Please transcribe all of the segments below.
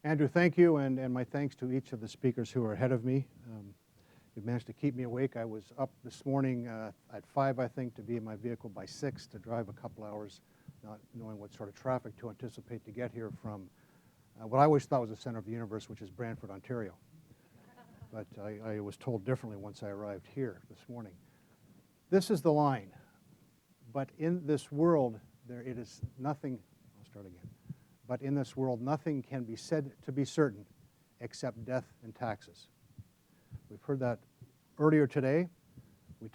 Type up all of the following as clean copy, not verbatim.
Andrew, thank you, and my thanks to each of the speakers who are ahead of me. You've managed to keep me awake. I was up this morning at 5, I think, to be in my vehicle by 6, to drive a couple hours, not knowing what sort of traffic to anticipate to get here from what I always thought was the center of the universe, which is Brantford, Ontario. But I was told differently once I arrived here this morning. This is the line. But in this world, it is nothing, I'll start again. But in this world, nothing can be said to be certain except death and taxes. We've heard that earlier today.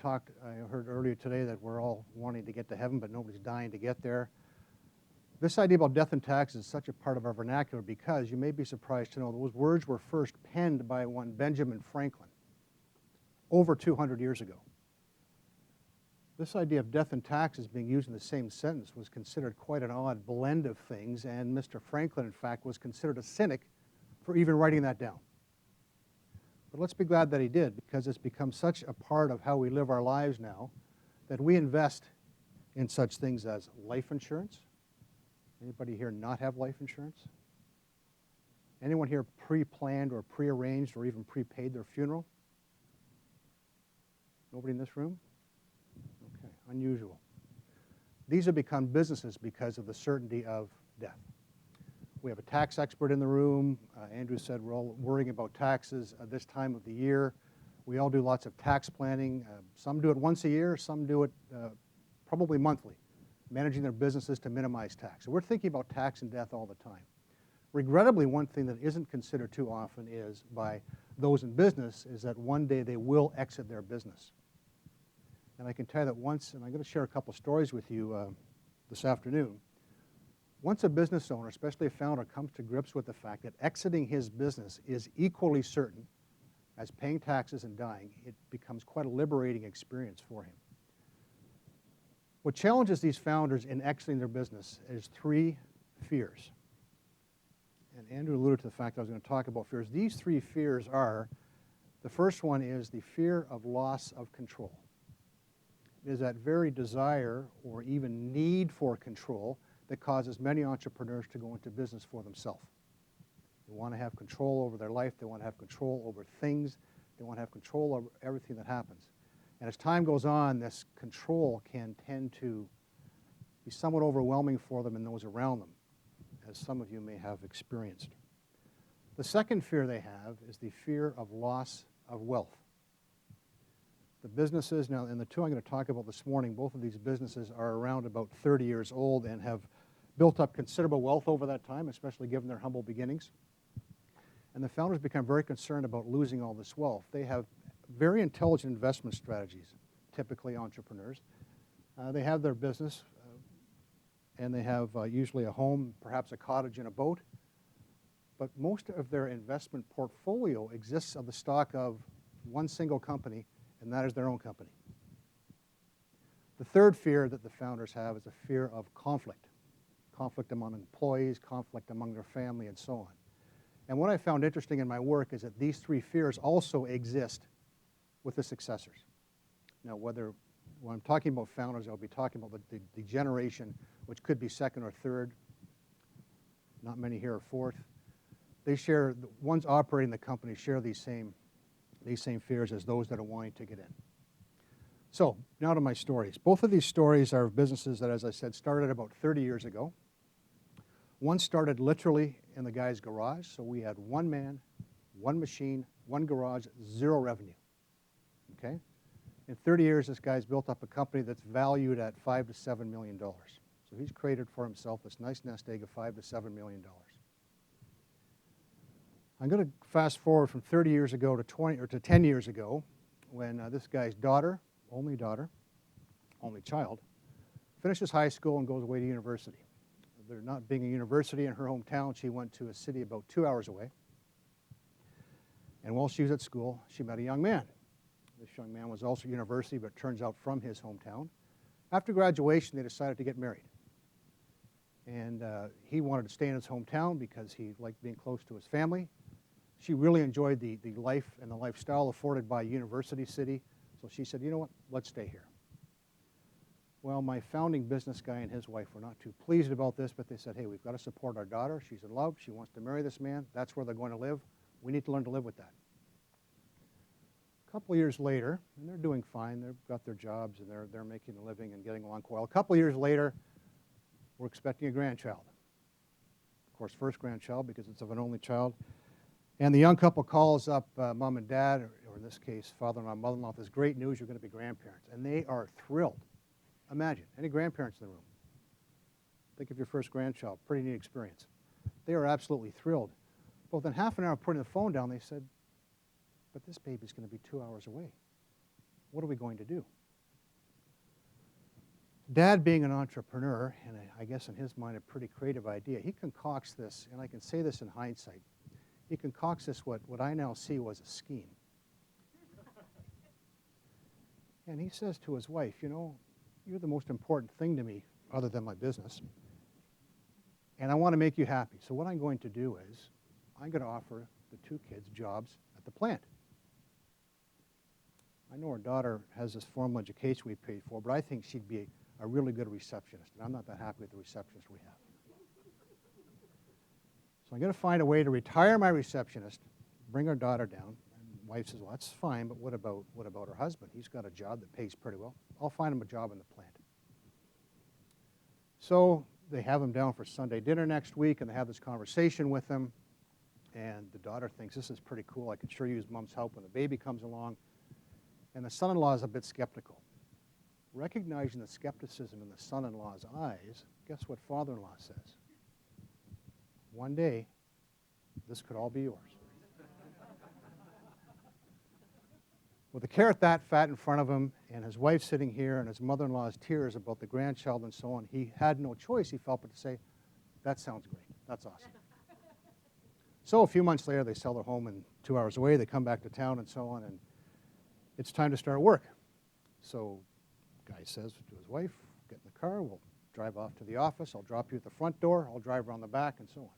I heard earlier today that we're all wanting to get to heaven, but nobody's dying to get there. This idea about death and taxes is such a part of our vernacular because you may be surprised to know those words were first penned by one Benjamin Franklin over 200 years ago. This idea of death and taxes being used in the same sentence was considered quite an odd blend of things, and Mr. Franklin, in fact, was considered a cynic for even writing that down. But let's be glad that he did, because it's become such a part of how we live our lives now that we invest in such things as life insurance. Anybody here not have life insurance? Anyone here pre-planned or pre-arranged or even prepaid their funeral? Nobody in this room? Okay, unusual. These have become businesses because of the certainty of death. We have a tax expert in the room. Andrew said we're all worrying about taxes at this time of the year. We all do lots of tax planning. Some do it once a year, some do it probably monthly, managing their businesses to minimize tax. So we're thinking about tax and death all the time. Regrettably, one thing that isn't considered too often is by those in business is that one day they will exit their business. And I can tell you that once, and I'm going to share a couple stories with you this afternoon. Once a business owner, especially a founder, comes to grips with the fact that exiting his business is equally certain as paying taxes and dying, it becomes quite a liberating experience for him. What challenges these founders in exiting their business is 3 fears. And Andrew alluded to the fact that I was going to talk about fears. These 3 fears are, the first one is the fear of loss of control. It is that very desire or even need for control that causes many entrepreneurs to go into business for themselves. They want to have control over their life. They want to have control over things. They want to have control over everything that happens. And as time goes on, this control can tend to be somewhat overwhelming for them and those around them, as some of you may have experienced. The second fear they have is the fear of loss of wealth. The businesses, now, and the 2 I'm going to talk about this morning, both of these businesses are around about 30 years old and have built up considerable wealth over that time, especially given their humble beginnings. And the founders become very concerned about losing all this wealth. They have very intelligent investment strategies, typically entrepreneurs. They have their business, and they have usually a home, perhaps a cottage and a boat. But most of their investment portfolio exists of the stock of one single company, and that is their own company. The third fear that the founders have is a fear of conflict. Conflict among employees, conflict among their family, and so on. And what I found interesting in my work is that these 3 fears also exist with the successors. Now, when I'm talking about founders, I'll be talking about the generation, which could be second or third. Not many here are fourth. They share, the ones operating the company share these same fears as those that are wanting to get in. So, now to my stories. Both of these stories are of businesses that, as I said, started about 30 years ago. One started literally in the guy's garage, so we had one man, one machine, one garage, 0 revenue. Okay? In 30 years, this guy's built up a company that's valued at $5 to $7 million. So he's created for himself this nice nest egg of $5 to $7 million. I'm going to fast forward from 30 years ago to 10 years ago, when this guy's only child, finishes high school and goes away to university. There not being a university in her hometown, she went to a city about 2 hours away. And while she was at school, she met a young man. This young man was also at university, but turns out from his hometown. After graduation, they decided to get married. And he wanted to stay in his hometown because he liked being close to his family. She really enjoyed the life and the lifestyle afforded by University City. So she said, you know what, let's stay here. Well, my founding business guy and his wife were not too pleased about this, but they said, hey, we've got to support our daughter. She's in love. She wants to marry this man. That's where they're going to live. We need to learn to live with that. A couple of years later, and they're doing fine. They've got their jobs, and they're making a living and getting along quite well. A couple of years later, we're expecting a grandchild. Of course, first grandchild because it's of an only child. And the young couple calls up mom and dad, or in this case, father-in-law, mother-in-law, with this great news, you're going to be grandparents. And they are thrilled. Imagine, any grandparents in the room. Think of your first grandchild. Pretty neat experience. They are absolutely thrilled. But within half an hour of putting the phone down, they said, but this baby's going to be 2 hours away. What are we going to do? Dad, being an entrepreneur, and I guess in his mind a pretty creative idea, he concocts this, and I can say this in hindsight, he concocts this what I now see was a scheme. And he says to his wife, you know, you're the most important thing to me other than my business, and I want to make you happy. So what I'm going to do is I'm going to offer the two kids jobs at the plant. I know our daughter has this formal education we paid for, but I think she'd be a really good receptionist, and I'm not that happy with the receptionist we have. So I'm going to find a way to retire my receptionist, bring our daughter down. And the wife says, well, that's fine, but what about her husband? He's got a job that pays pretty well. I'll find him a job in the plant. So they have him down for Sunday dinner next week, and they have this conversation with him. And the daughter thinks, this is pretty cool. I could sure use mom's help when the baby comes along. And the son-in-law is a bit skeptical. Recognizing the skepticism in the son-in-law's eyes, guess what father-in-law says? One day, this could all be yours. With a carrot that fat in front of him, and his wife sitting here, and his mother-in-law's tears about the grandchild and so on, he had no choice, he felt, but to say, that sounds great. That's awesome. So a few months later, they sell their home and 2 hours away. They come back to town and so on, and it's time to start work. So guy says to his wife, get in the car, we'll drive off to the office. I'll drop you at the front door. I'll drive around the back and so on.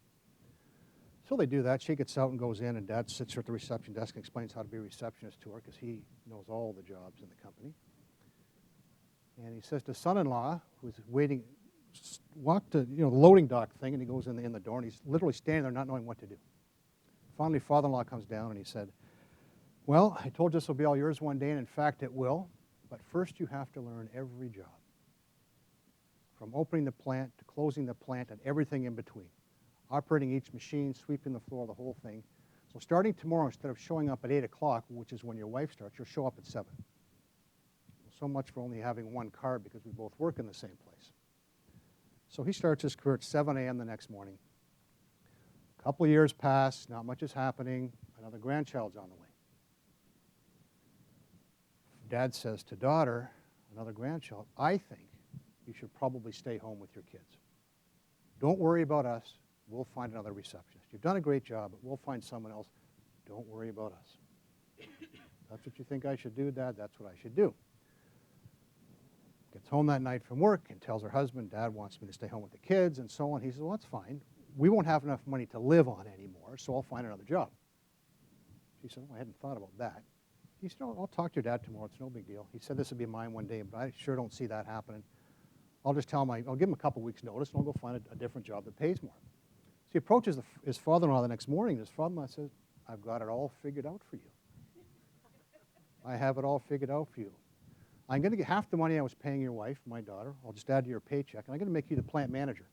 So they do that. She gets out and goes in, and Dad sits her at the reception desk and explains how to be a receptionist to her because he knows all the jobs in the company. And he says to son-in-law, who's waiting, walk to the loading dock thing, and he goes in the door, and he's literally standing there not knowing what to do. Finally, father-in-law comes down, and he said, well, I told you this will be all yours one day, and in fact it will, but first you have to learn every job. From opening the plant to closing the plant and everything in between. Operating each machine, sweeping the floor, the whole thing. So starting tomorrow, instead of showing up at 8 o'clock, which is when your wife starts, you'll show up at 7. So much for only having one car because we both work in the same place. So he starts his career at 7 a.m. the next morning. A couple of years pass, not much is happening. Another grandchild's on the way. Dad says to daughter, another grandchild, I think you should probably stay home with your kids. Don't worry about us. We'll find another receptionist. You've done a great job, but we'll find someone else. Don't worry about us. That's what you think I should do, Dad? That's what I should do. Gets home that night from work and tells her husband, Dad wants me to stay home with the kids and so on. He says, well, that's fine. We won't have enough money to live on anymore, so I'll find another job. She said, oh, I hadn't thought about that. He said, oh, I'll talk to your dad tomorrow. It's no big deal. He said this would be mine one day, but I sure don't see that happening. I'll just tell him, I'll give him a couple weeks' notice, and I'll go find a different job that pays more. So he approaches his father-in-law the next morning, and his father-in-law says, I've got it all figured out for you. I have it all figured out for you. I'm going to get half the money I was paying your wife, my daughter. I'll just add to your paycheck, and I'm going to make you the plant manager.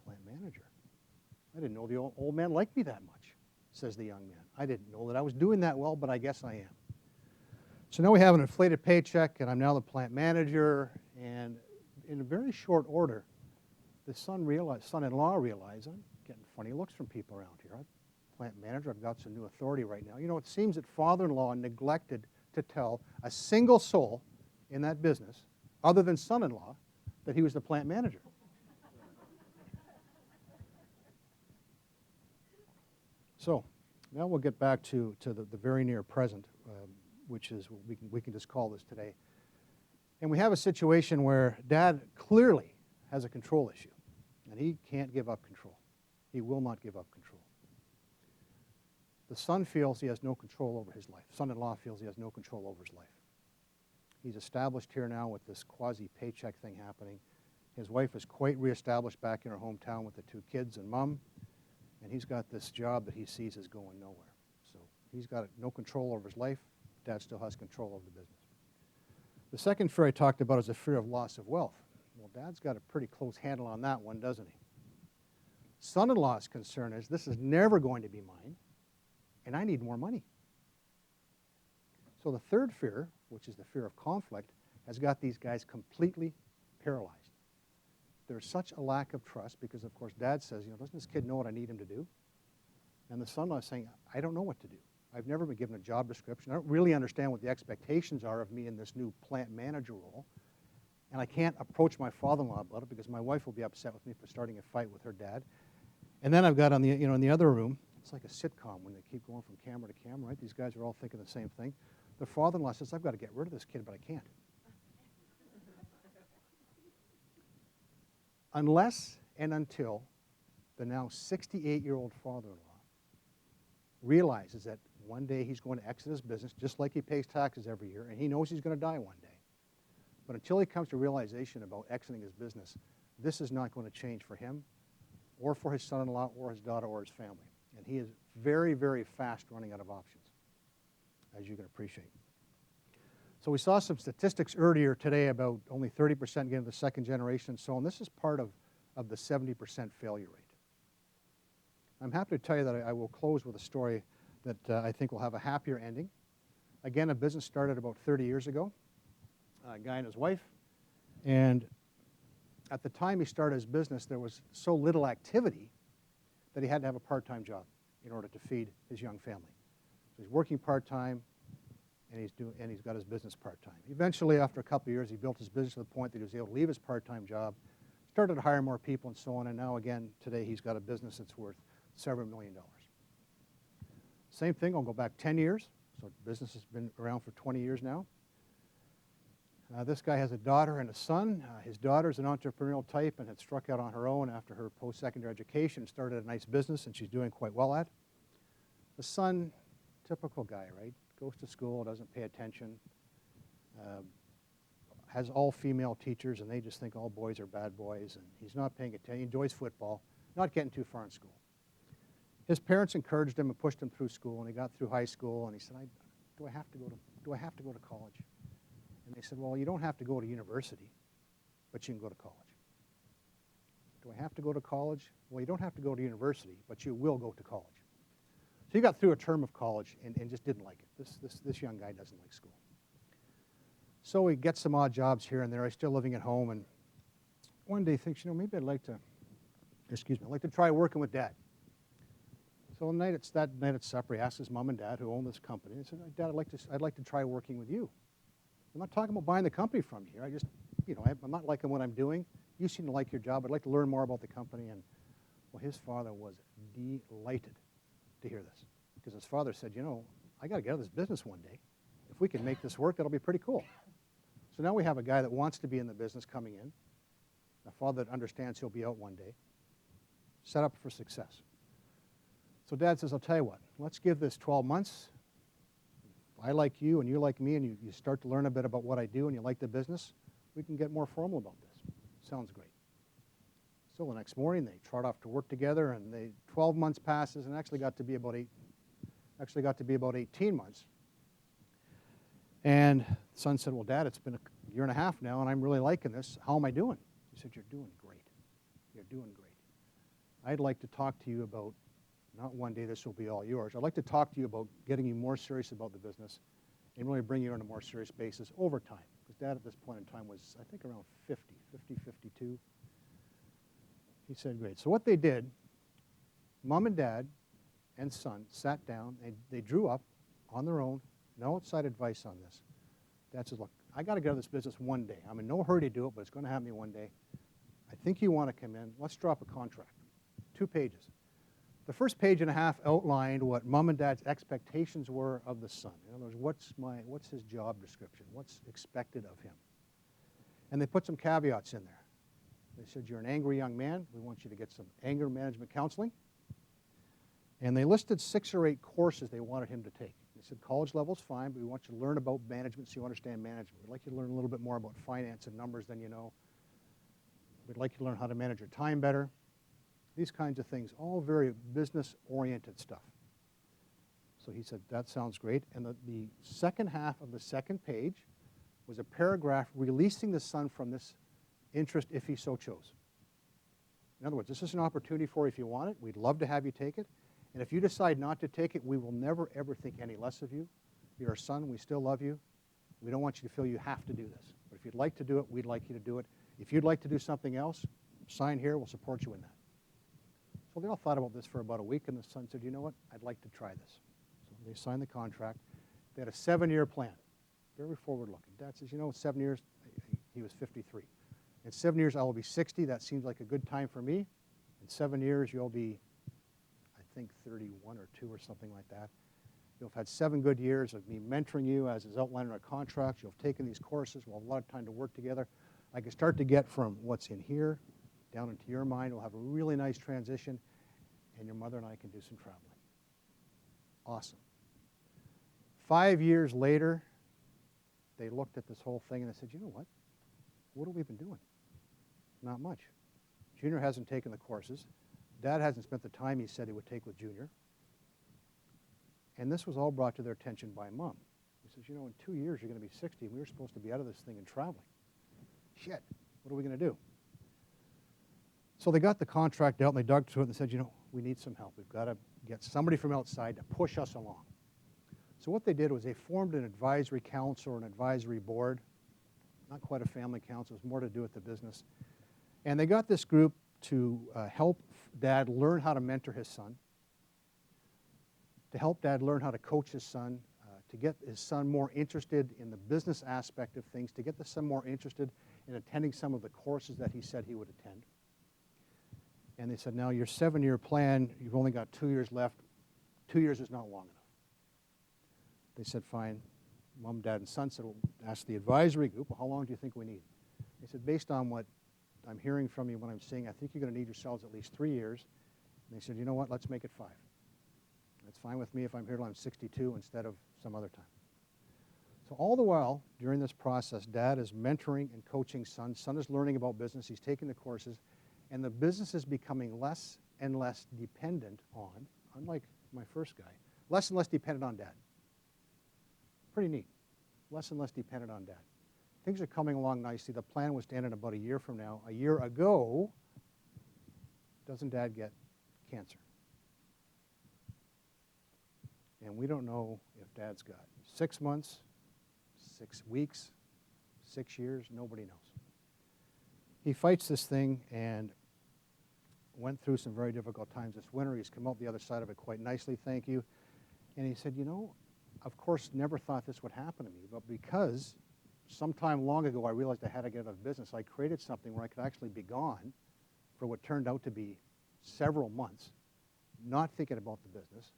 Plant manager? I didn't know the old man liked me that much, says the young man. I didn't know that I was doing that well, but I guess I am. So now we have an inflated paycheck, and I'm now the plant manager, and in a very short order, the son-in-law realized, I'm getting funny looks from people around here. I'm plant manager, I've got some new authority right now. You know, it seems that father-in-law neglected to tell a single soul in that business, other than son-in-law, that he was the plant manager. So now we'll get back to the very near present, which is we can just call this today. And we have a situation where Dad clearly has a control issue, and he can't give up control. He will not give up control. The son feels he has no control over his life. Son-in-law feels he has no control over his life. He's established here now with this quasi-paycheck thing happening. His wife is quite reestablished back in her hometown with the 2 kids and mom, and he's got this job that he sees is going nowhere. So he's got no control over his life. Dad still has control over the business. The second fear I talked about is the fear of loss of wealth. Well, Dad's got a pretty close handle on that one, doesn't he? Son-in-law's concern is this is never going to be mine, and I need more money. So the third fear, which is the fear of conflict, has got these guys completely paralyzed. There's such a lack of trust because, of course, Dad says, doesn't this kid know what I need him to do? And the son-in-law is saying, I don't know what to do. I've never been given a job description. I don't really understand what the expectations are of me in this new plant manager role. And I can't approach my father-in-law about it because my wife will be upset with me for starting a fight with her dad. And then I've got on the, in the other room, it's like a sitcom when they keep going from camera to camera, right? These guys are all thinking the same thing. The father-in-law says, I've got to get rid of this kid, but I can't. Unless and until the now 68-year-old father-in-law realizes that one day he's going to exit his business, just like he pays taxes every year, and he knows he's going to die one day. But until he comes to realization about exiting his business, this is not going to change for him or for his son-in-law or his daughter or his family. And he is very, very fast running out of options, as you can appreciate. So we saw some statistics earlier today about only 30% getting to the second generation and so on. This is part of the 70% failure rate. I'm happy to tell you that I will close with a story that I think will have a happier ending. Again, a business started about 30 years ago, a guy and his wife. And at the time he started his business, there was so little activity that he had to have a part-time job in order to feed his young family. So he's working part-time, and he's got his business part-time. Eventually, after a couple of years, he built his business to the point that he was able to leave his part-time job, started to hire more people and so on, and now again, today he's got a business that's worth several $1 million. Same thing, I'll go back 10 years. So business has been around for 20 years now. This guy has a daughter and a son. His daughter's an entrepreneurial type and had struck out on her own after her post-secondary education, started a nice business, and she's doing quite well at. The son, typical guy, right? Goes to school, doesn't pay attention, has all female teachers, and they just think all boys are bad boys, and he's not paying attention. He enjoys football, not getting too far in school. His parents encouraged him and pushed him through school, and he got through high school, and he said, do I have to go to college? And they said, well, you don't have to go to university, but you can go to college. Do I have to go to college? Well, you don't have to go to university, but you will go to college. So he got through a term of college and just didn't like it. This young guy doesn't like school. So he gets some odd jobs here and there. He's still living at home, and one day he thinks, maybe I'd like to try working with Dad. So that night at supper, he asked his mom and dad, who own this company, and he said, Dad, I'd like to try working with you. I'm not talking about buying the company from you here. I'm not liking what I'm doing. You seem to like your job. I'd like to learn more about the company. And well, his father was delighted to hear this, because his father said, I got to get out of this business one day. If we can make this work, that'll be pretty cool. So now we have a guy that wants to be in the business coming in, a father that understands he'll be out one day, set up for success. So Dad says, I'll tell you what, let's give this 12 months. If I like you and you like me and you start to learn a bit about what I do and you like the business, we can get more formal about this. Sounds great. So the next morning they trot off to work together, and 12 months passes and actually got to be about 18 months. And the son said, well, Dad, it's been a year and a half now and I'm really liking this. How am I doing? He said, you're doing great. You're doing great. I'd like to talk to you about, not one day this will be all yours, I'd like to talk to you about getting you more serious about the business and really bring you on a more serious basis over time. Because Dad at this point in time was, I think, around 50, 52. He said, great. So what they did, Mom and Dad and son sat down, and they drew up on their own, no outside advice on this. Dad says, look, I got to get out of this business one day. I'm in no hurry to do it, but it's going to happen to me one day. I think you want to come in. Let's drop a contract. 2 pages. The first page and a half outlined what Mom and Dad's expectations were of the son. In other words, what's his job description? What's expected of him? And they put some caveats in there. They said, you're an angry young man. We want you to get some anger management counseling. And they listed 6 or 8 courses they wanted him to take. They said, college level's fine, but we want you to learn about management so you understand management. We'd like you to learn a little bit more about finance and numbers than you know. We'd like you to learn how to manage your time better. These kinds of things, all very business-oriented stuff. So he said, that sounds great. And the second half of the second page was a paragraph releasing the son from this interest if he so chose. In other words, this is an opportunity for you if you want it. We'd love to have you take it. And if you decide not to take it, we will never, ever think any less of you. You're our son. We still love you. We don't want you to feel you have to do this. But if you'd like to do it, we'd like you to do it. If you'd like to do something else, sign here. We'll support you in that. So they all thought about this for about a week, and the son said, you know what? I'd like to try this. So they signed the contract. They had a 7-year plan, very forward-looking. Dad says, you know, 7 years, he was 53. In 7 years, I will be 60. That seems like a good time for me. In 7 years, you'll be, I think, 31 or 2 or something like that. You'll have had 7 good years of me mentoring you as is outlined in our contracts. You'll have taken these courses. We'll have a lot of time to work together. I can start to get from what's in here down into your mind. We'll have a really nice transition, and your mother and I can do some traveling. Awesome. 5 years later, they looked at this whole thing and they said, you know what? What have we been doing? Not much. Junior hasn't taken the courses. Dad hasn't spent the time he said he would take with Junior. And this was all brought to their attention by Mom. He says, you know, in 2 years you're going to be 60, and we were supposed to be out of this thing and traveling. Shit, what are we going to do? So they got the contract out and they dug through it and said, you know, we need some help. We've got to get somebody from outside to push us along. So what they did was they formed an advisory council or an advisory board, not quite a family council, it was more to do with the business. And they got this group to help Dad learn how to mentor his son, to help Dad learn how to coach his son, to get his son more interested in the business aspect of things, to get the son more interested in attending some of the courses that he said he would attend. And they said, now your 7-year plan, you've only got 2 years left. 2 years is not long enough. They said, fine. Mom, Dad, and son said, well, ask the advisory group, well, how long do you think we need? They said, based on what I'm hearing from you, what I'm seeing, I think you're going to need yourselves at least 3 years. And they said, you know what, let's make it 5. That's fine with me if I'm here till I'm 62 instead of some other time. So all the while, during this process, Dad is mentoring and coaching son. Son is learning about business. He's taking the courses. And the business is becoming less and less dependent on, unlike my first guy, less and less dependent on Dad. Pretty neat. Less and less dependent on Dad. Things are coming along nicely. The plan was to end in about a year from now. A year ago, doesn't Dad get cancer? And we don't know if Dad's got 6 months, 6 weeks, 6 years. Nobody knows. He fights this thing and went through some very difficult times this winter. He's come out the other side of it quite nicely, thank you. And he said, you know, of course, never thought this would happen to me, but because sometime long ago I realized I had to get out of business, I created something where I could actually be gone for what turned out to be several months, not thinking about the business.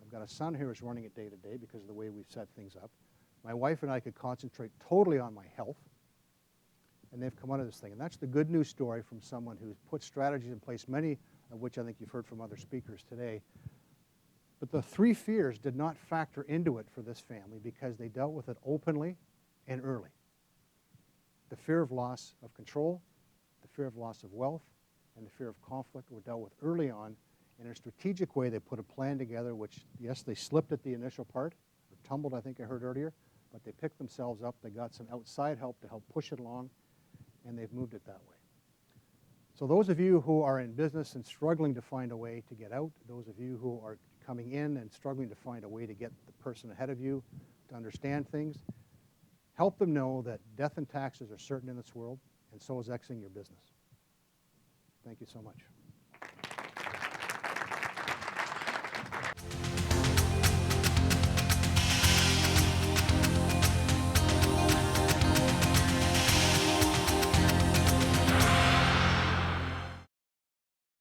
I've got a son here who's running it day to day because of the way we've set things up. My wife and I could concentrate totally on my health, and they've come out of this thing. And that's the good news story from someone who's put strategies in place, many of which I think you've heard from other speakers today. But the 3 fears did not factor into it for this family because they dealt with it openly and early. The fear of loss of control, the fear of loss of wealth, and the fear of conflict were dealt with early on. In a strategic way, they put a plan together, which, yes, they slipped at the initial part, or tumbled, I think I heard earlier, but they picked themselves up. They got some outside help to help push it along, and they've moved it that way. So those of you who are in business and struggling to find a way to get out, those of you who are coming in and struggling to find a way to get the person ahead of you to understand things, help them know that death and taxes are certain in this world, and so is exiting your business. Thank you so much.